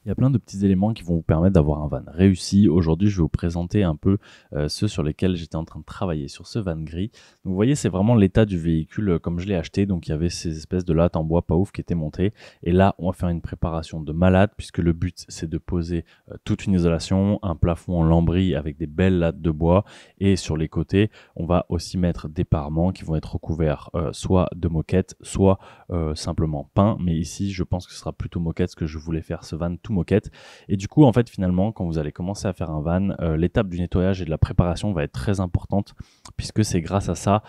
Il y a plein de petits éléments qui vont vous permettre d'avoir un van réussi. Aujourd'hui, je vais vous présenter un peu ceux sur lesquels j'étais en train de travailler sur ce van gris. Donc, vous voyez, c'est vraiment l'état du véhicule comme je l'ai acheté. Donc, il y avait ces espèces de lattes en bois pas ouf qui étaient montées. Et là, on va faire une préparation de malade puisque le but, c'est de poser toute une isolation, un plafond en lambris avec des belles lattes de bois. Et sur les côtés, on va aussi mettre des parements qui vont être recouverts soit de moquette, soit simplement peint. Mais ici, je pense que ce sera plutôt moquette, parce que je voulais faire ce van tout moquette. Et du coup, en fait, finalement, quand vous allez commencer à faire un van, l'étape du nettoyage et de la préparation va être très importante, puisque c'est grâce à ça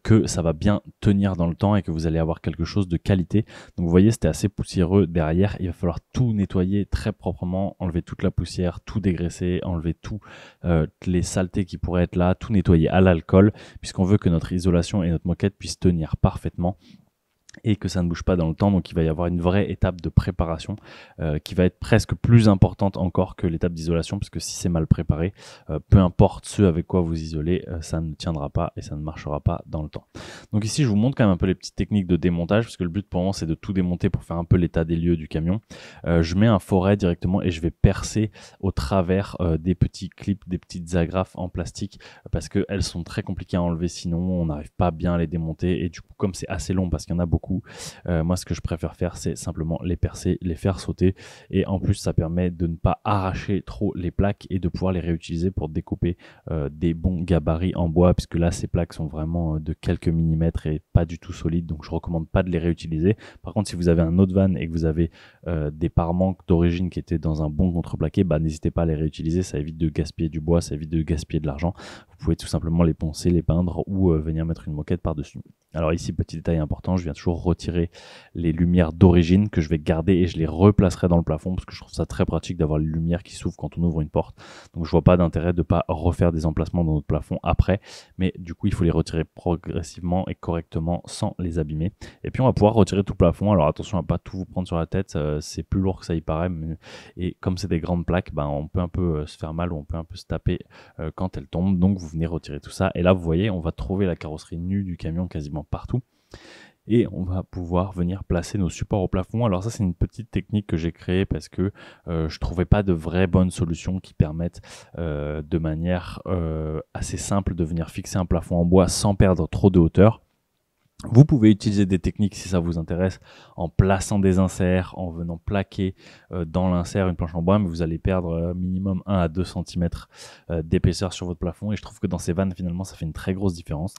que ça va bien tenir dans le temps et que vous allez avoir quelque chose de qualité. Donc vous voyez, c'était assez poussiéreux derrière. Il va falloir tout nettoyer très proprement, enlever toute la poussière, tout dégraisser, enlever tout les saletés qui pourraient être là, tout nettoyer à l'alcool, puisqu'on veut que notre isolation et notre moquette puissent tenir parfaitement et que ça ne bouge pas dans le temps. Donc il va y avoir une vraie étape de préparation qui va être presque plus importante encore que l'étape d'isolation, parce que si c'est mal préparé, peu importe ce avec quoi vous isolez, ça ne tiendra pas et ça ne marchera pas dans le temps. Donc ici je vous montre quand même un peu les petites techniques de démontage, parce que le but pour moi c'est de tout démonter pour faire un peu l'état des lieux du camion. Je mets un forêt directement et je vais percer au travers des petits clips, des petites agrafes en plastique, parce qu'elles sont très compliquées à enlever, sinon on n'arrive pas bien à les démonter. Et du coup, comme c'est assez long parce qu'il y en a beaucoup, moi ce que je préfère faire, c'est simplement les percer, les faire sauter, et en plus ça permet de ne pas arracher trop les plaques et de pouvoir les réutiliser pour découper des bons gabarits en bois, puisque là ces plaques sont vraiment de quelques millimètres et pas du tout solides, donc je recommande pas de les réutiliser. Par contre, si vous avez un autre van et que vous avez des pare-manques d'origine qui étaient dans un bon contreplaqué, n'hésitez pas à les réutiliser, ça évite de gaspiller du bois, ça évite de gaspiller de l'argent. Vous pouvez tout simplement les poncer, les peindre ou venir mettre une moquette par-dessus. Alors ici, petit détail important, je viens toujours retirer les lumières d'origine que je vais garder et je les replacerai dans le plafond, parce que je trouve ça très pratique d'avoir les lumières qui s'ouvrent quand on ouvre une porte. Donc je vois pas d'intérêt de pas refaire des emplacements dans notre plafond après, mais du coup il faut les retirer progressivement et correctement sans les abîmer. Et puis on va pouvoir retirer tout le plafond. Alors attention à pas tout vous prendre sur la tête, c'est plus lourd que ça y paraît, et comme c'est des grandes plaques, on peut un peu se faire mal ou on peut un peu se taper quand elles tombent. Donc vous venez retirer tout ça, et là vous voyez, on va trouver la carrosserie nue du camion quasiment partout. Et on va pouvoir venir placer nos supports au plafond. Alors ça, c'est une petite technique que j'ai créée parce que je trouvais pas de vraies bonnes solutions qui permettent de manière assez simple de venir fixer un plafond en bois sans perdre trop de hauteur. Vous pouvez utiliser des techniques si ça vous intéresse, en plaçant des inserts, en venant plaquer dans l'insert une planche en bois, mais vous allez perdre minimum 1 à 2 cm d'épaisseur sur votre plafond, et je trouve que dans ces vannes, finalement, ça fait une très grosse différence.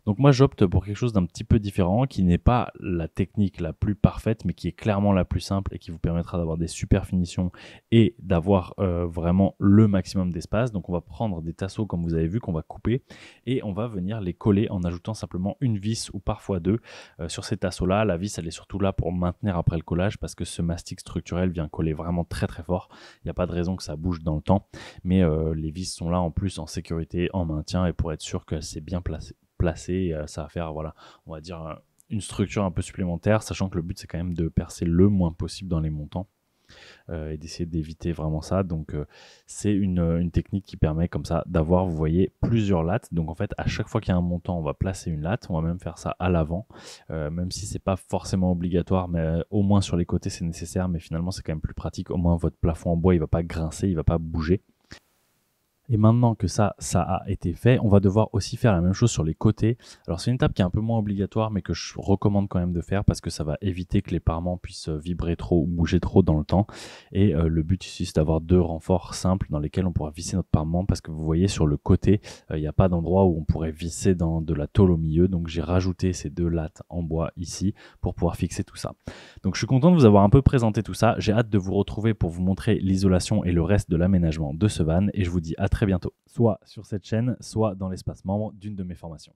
Donc moi j'opte pour quelque chose d'un petit peu différent, qui n'est pas la technique la plus parfaite, mais qui est clairement la plus simple et qui vous permettra d'avoir des super finitions et d'avoir vraiment le maximum d'espace. Donc on va prendre des tasseaux comme vous avez vu qu'on va couper, et on va venir les coller en ajoutant simplement une vis ou parfois deux sur ces tasseaux là. La vis elle est surtout là pour maintenir après le collage, parce que ce mastic structurel vient coller vraiment très très fort. Il n'y a pas de raison que ça bouge dans le temps, mais les vis sont là en plus en sécurité, en maintien, et pour être sûr qu'elle s'est bien placée, ça va faire, voilà, on va dire une structure un peu supplémentaire, sachant que le but c'est quand même de percer le moins possible dans les montants et d'essayer d'éviter vraiment ça. Donc c'est une technique qui permet comme ça d'avoir, vous voyez, plusieurs lattes. Donc en fait, à chaque fois qu'il y a un montant, on va placer une latte. On va même faire ça à l'avant, même si c'est pas forcément obligatoire, mais au moins sur les côtés c'est nécessaire. Mais finalement c'est quand même plus pratique, au moins votre plafond en bois il va pas grincer, il va pas bouger. Et maintenant que ça a été fait, on va devoir aussi faire la même chose sur les côtés. Alors c'est une étape qui est un peu moins obligatoire, mais que je recommande quand même de faire, parce que ça va éviter que les parements puissent vibrer trop ou bouger trop dans le temps. Et le but ici, c'est d'avoir deux renforts simples dans lesquels on pourra visser notre parement, parce que vous voyez sur le côté, il n'y a pas d'endroit où on pourrait visser dans de la tôle au milieu. Donc j'ai rajouté ces deux lattes en bois ici pour pouvoir fixer tout ça. Donc je suis content de vous avoir un peu présenté tout ça. J'ai hâte de vous retrouver pour vous montrer l'isolation et le reste de l'aménagement de ce van, et je vous dis à très bientôt, soit sur cette chaîne, soit dans l'espace membre d'une de mes formations.